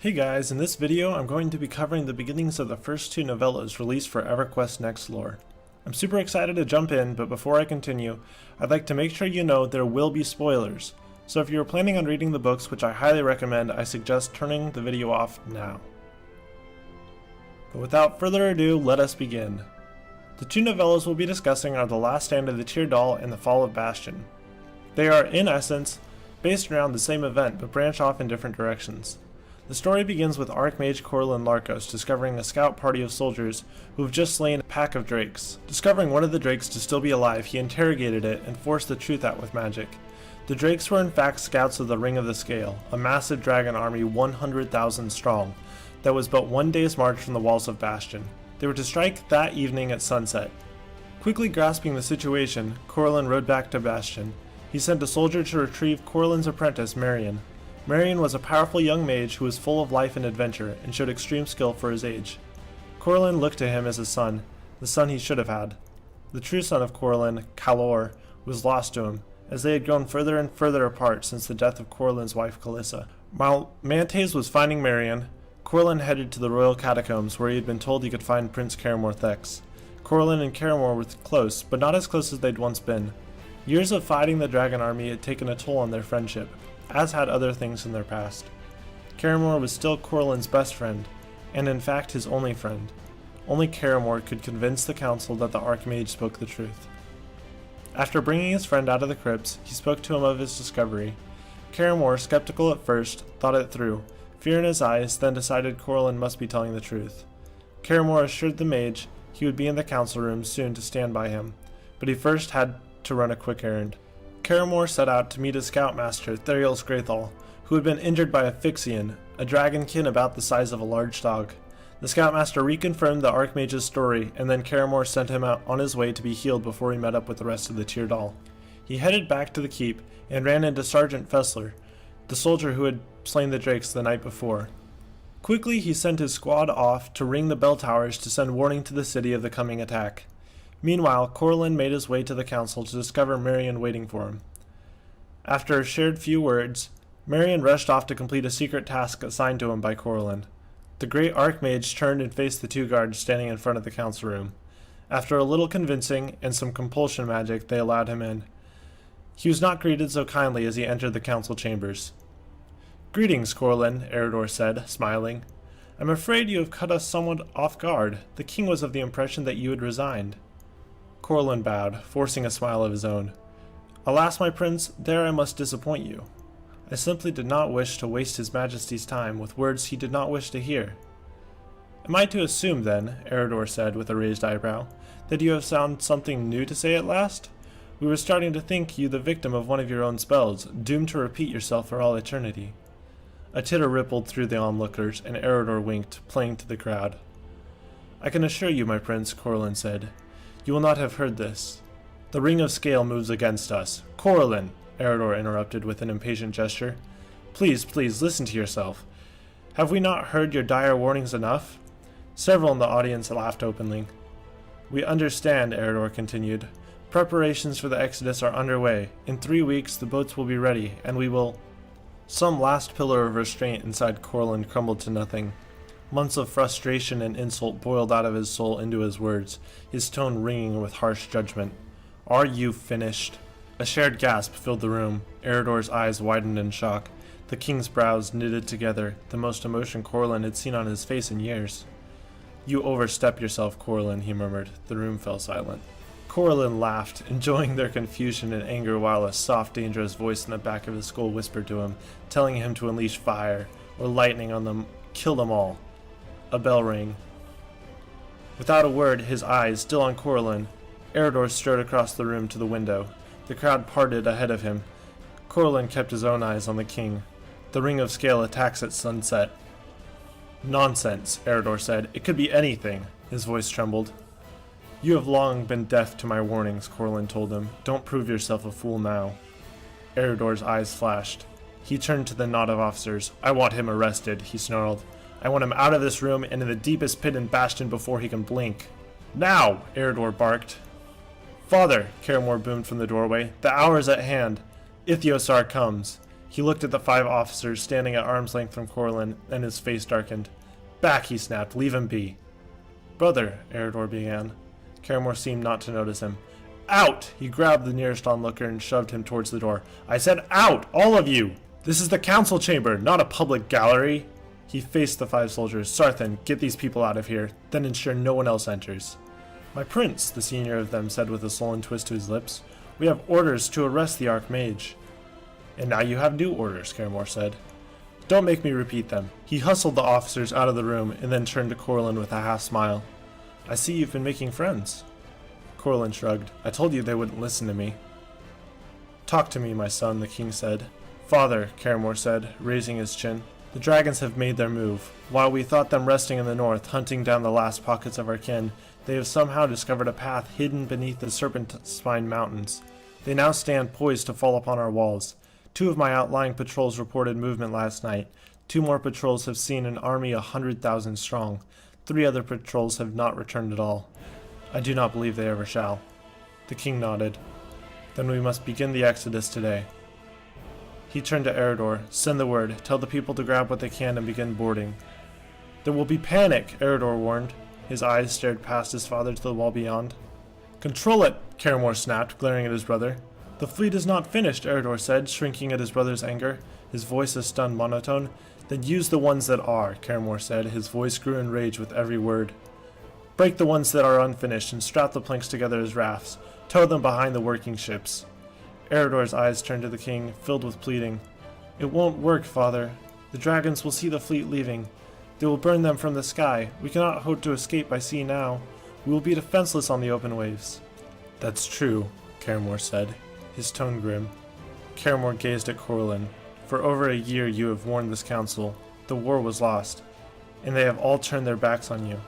Hey guys, in this video I'm going to be covering the beginnings of the first two novellas released for EverQuest Next lore. I'm super excited to jump in, but before I continue, I'd like to make sure you know there will be spoilers, so if you are planning on reading the books, which I highly recommend, I suggest turning the video off now. But without further ado, let us begin. The two novellas we'll be discussing are The Last Stand of the Teardoll and The Fall of Bastion. They are, in essence, based around the same event but branch off in different directions. The story begins with Archmage Corlin Larkos discovering a scout party of soldiers who have just slain a pack of drakes. Discovering one of the drakes to still be alive, he interrogated it and forced the truth out with magic. The drakes were in fact scouts of the Ring of the Scale, a massive dragon army 100,000 strong, that was but one day's march from the walls of Bastion. They were to strike that evening at sunset. Quickly grasping the situation, Corlin rode back to Bastion. He sent a soldier to retrieve Corlin's apprentice, Marion. Marion was a powerful young mage who was full of life and adventure, and showed extreme skill for his age. Corlin looked to him as a son, the son he should have had. The true son of Corlin, Calor, was lost to him, as they had grown further and further apart since the death of Corlin's wife Calissa. While Mantes was finding Marion, Corlin headed to the royal catacombs where he had been told he could find Prince Caramor Thex. Corlin and Caramor were close, but not as close as they'd once been. Years of fighting the dragon army had taken a toll on their friendship, as had other things in their past. Caramor was still Corlin's best friend, and in fact his only friend. Only Caramor could convince the council that the Archmage spoke the truth. After bringing his friend out of the crypts, he spoke to him of his discovery. Caramor, skeptical at first, thought it through, fear in his eyes, then decided Corlin must be telling the truth. Caramor assured the mage he would be in the council room soon to stand by him, but he first had to run a quick errand. Caramor set out to meet his scoutmaster, Theriel Skraethal, who had been injured by a Phyxian, a dragonkin about the size of a large dog. The scoutmaster reconfirmed the Archmage's story, and then Caramor sent him out on his way to be healed before he met up with the rest of the Teardoll. He headed back to the keep and ran into Sergeant Fessler, the soldier who had slain the drakes the night before. Quickly he sent his squad off to ring the bell towers to send warning to the city of the coming attack. Meanwhile, Corlin made his way to the council to discover Marion waiting for him. After a shared few words, Marion rushed off to complete a secret task assigned to him by Corlin. The great Archmage turned and faced the two guards standing in front of the council room. After a little convincing and some compulsion magic, they allowed him in. He was not greeted so kindly as he entered the council chambers. "Greetings, Corlin," Eredor said, smiling. "I'm afraid you have cut us somewhat off guard. The king was of the impression that you had resigned." Corlin bowed, forcing a smile of his own. "Alas, my prince, there I must disappoint you. I simply did not wish to waste his majesty's time with words he did not wish to hear." "Am I to assume, then," Eredor said with a raised eyebrow, "that you have found something new to say at last? We were starting to think you the victim of one of your own spells, doomed to repeat yourself for all eternity." A titter rippled through the onlookers, and Eredor winked, playing to the crowd. "I can assure you, my prince," Corlin said, "you will not have heard this. The Ring of Scale moves against us." "Corlin," Eredor interrupted with an impatient gesture. Please, listen to yourself. Have we not heard your dire warnings enough?" Several in the audience laughed openly. "We understand," Eredor continued. "Preparations for the Exodus are underway. In 3 weeks the boats will be ready, and we will—" Some last pillar of restraint inside Corlin crumbled to nothing. Months of frustration and insult boiled out of his soul into his words, his tone ringing with harsh judgment. "Are you finished?" A shared gasp filled the room. Eredor's eyes widened in shock. The king's brows knitted together, the most emotion Corlin had seen on his face in years. "You overstep yourself, Corlin," he murmured. The room fell silent. Corlin laughed, enjoying their confusion and anger, while a soft, dangerous voice in the back of his skull whispered to him, telling him to unleash fire, or lightning on them, kill them all. A bell rang. Without a word, his eyes still on Corlin, Eredor strode across the room to the window. The crowd parted ahead of him. Corlin kept his own eyes on the king. "The Ring of Scale attacks at sunset." "Nonsense," Eredor said. "It could be anything." His voice trembled. "You have long been deaf to my warnings," Corlin told him. "Don't prove yourself a fool now." Eredor's eyes flashed. He turned to the knot of officers. "I want him arrested," he snarled. "I want him out of this room and in the deepest pit in Bastion before he can blink." "Now!" Eredor barked. "Father," Caramor boomed from the doorway, "the hour is at hand. Ithiosar comes. He looked at the 5 officers standing at arm's length from Corlin, and his face darkened. "Back," he snapped. "Leave him be." "Brother," Eredor began. Caramore seemed not to notice him. "Out!" He grabbed the nearest onlooker and shoved him towards the door. "I said out! All of you! This is the council chamber, not a public gallery!" He faced the 5 soldiers. "Sarthan, get these people out of here, then ensure no one else enters." "My prince," the senior of them said with a sullen twist to his lips, "we have orders to arrest the Archmage." "And now you have new orders," Caramore said. "Don't make me repeat them." He hustled the officers out of the room and then turned to Corlin with a half-smile. "I see you've been making friends." Corlin shrugged. "I told you they wouldn't listen to me." "Talk to me, my son," the king said. "Father," Caramore said, raising his chin, "the dragons have made their move. While we thought them resting in the north, hunting down the last pockets of our kin, they have somehow discovered a path hidden beneath the Serpent-Spine Mountains. They now stand poised to fall upon our walls. 2 of my outlying patrols reported movement last night. 2 more patrols have seen an army 100,000 strong. 3 other patrols have not returned at all. I do not believe they ever shall." The king nodded. "Then we must begin the exodus today." He turned to Eredor. "Send the word. Tell the people to grab what they can and begin boarding." "There will be panic," Eredor warned. His eyes stared past his father to the wall beyond. "Control it," Caramore snapped, glaring at his brother. "The fleet is not finished," Eredor said, shrinking at his brother's anger, his voice a stunned monotone. "Then use the ones that are," Caramore said, his voice grew in rage with every word. "Break the ones that are unfinished and strap the planks together as rafts. Tow them behind the working ships." Eredor's eyes turned to the king, filled with pleading. "It won't work, father. The dragons will see the fleet leaving. They will burn them from the sky. We cannot hope to escape by sea now. We will be defenseless on the open waves." "That's true," Caramore said, his tone grim. Caramore gazed at Corlin. "For over a year you have warned this council. The war was lost, and they have all turned their backs on you.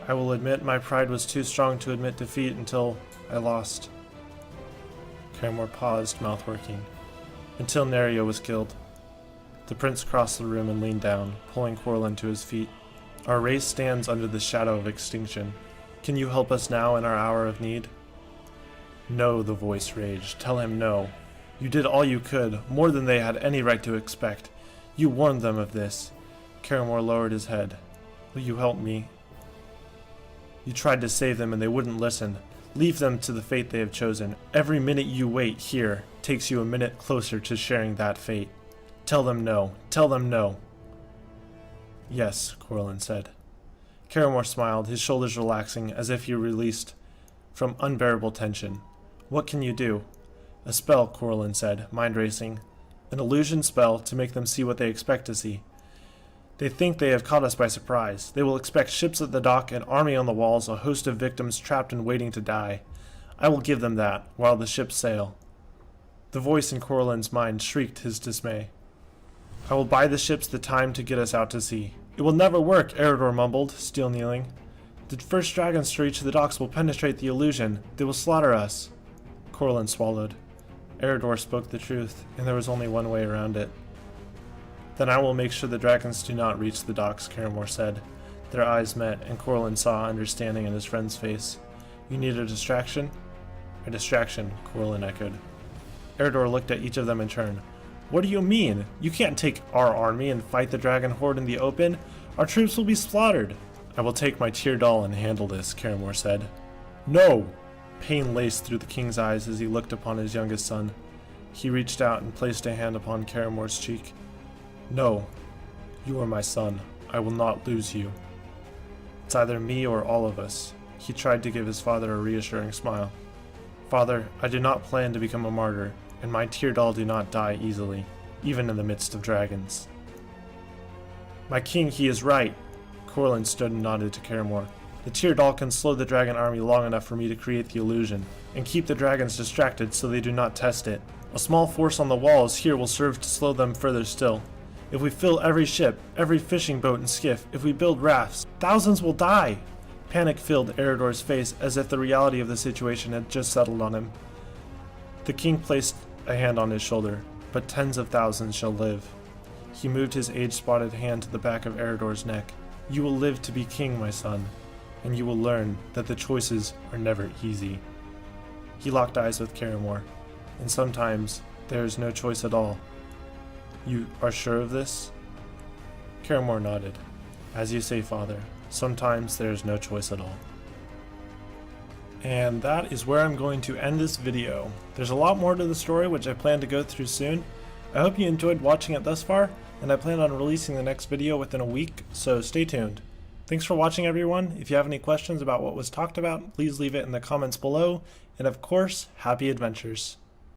I will admit my pride was too strong to admit defeat until I lost." Caramore paused, mouth working. "Until Nerio was killed." The prince crossed the room and leaned down, pulling Corlin to his feet. "Our race stands under the shadow of extinction. Can you help us now in our hour of need?" "No," the voice raged. "Tell him no. You did all you could, more than they had any right to expect. You warned them of this." Caramore lowered his head. "Will you help me?" "You tried to save them and they wouldn't listen. Leave them to the fate they have chosen. Every minute you wait here takes you a minute closer to sharing that fate. Tell them no. Tell them no." "Yes," Corlin said. Caramore smiled, his shoulders relaxing as if he were released from unbearable tension. "What can you do?" "A spell," Corlin said, mind racing. "An illusion spell to make them see what they expect to see. They think they have caught us by surprise. They will expect ships at the dock, an army on the walls, a host of victims trapped and waiting to die. I will give them that, while the ships sail." The voice in Corlin's mind shrieked his dismay. "I will buy the ships the time to get us out to sea." "It will never work," Eredor mumbled, still kneeling. "The first dragons to reach the docks will penetrate the illusion. They will slaughter us." Corlin swallowed. Eredor spoke the truth, and there was only one way around it. "Then I will make sure the dragons do not reach the docks," Caramore said. Their eyes met, and Corlin saw understanding in his friend's face. "You need a distraction?" "A distraction," Corlin echoed. Eredor looked at each of them in turn. "What do you mean? You can't take our army and fight the dragon horde in the open. Our troops will be slaughtered." "I will take my Tyr doll and handle this," Caramore said. "No!" Pain laced through the king's eyes as he looked upon his youngest son. He reached out and placed a hand upon Caramore's cheek. "No. You are my son. I will not lose you. It's either me or all of us." He tried to give his father a reassuring smile. "Father, I do not plan to become a martyr, and my Tyr doll do not die easily, even in the midst of dragons." "My king, he is right." Corlin stood and nodded to Caramore. "The Tyr doll can slow the dragon army long enough for me to create the illusion, and keep the dragons distracted so they do not test it. A small force on the walls here will serve to slow them further still. If we fill every ship, every fishing boat and skiff, if we build rafts, thousands will die." Panic filled Eredor's face as if the reality of the situation had just settled on him. The king placed a hand on his shoulder. "But tens of thousands shall live." He moved his age-spotted hand to the back of Eredor's neck. "You will live to be king, my son, and you will learn that the choices are never easy." He locked eyes with Caramore. "And sometimes there is no choice at all." You are sure of this? Caramore nodded. As you say, Father, sometimes there is no choice at all. And that is where I'm going to end this video. There's a lot more to the story which I plan to go through soon. I hope you enjoyed watching it thus far, and I plan on releasing the next video within a week, so stay tuned. Thanks for watching, everyone. If you have any questions about what was talked about, please leave it in the comments below, and of course, happy adventures.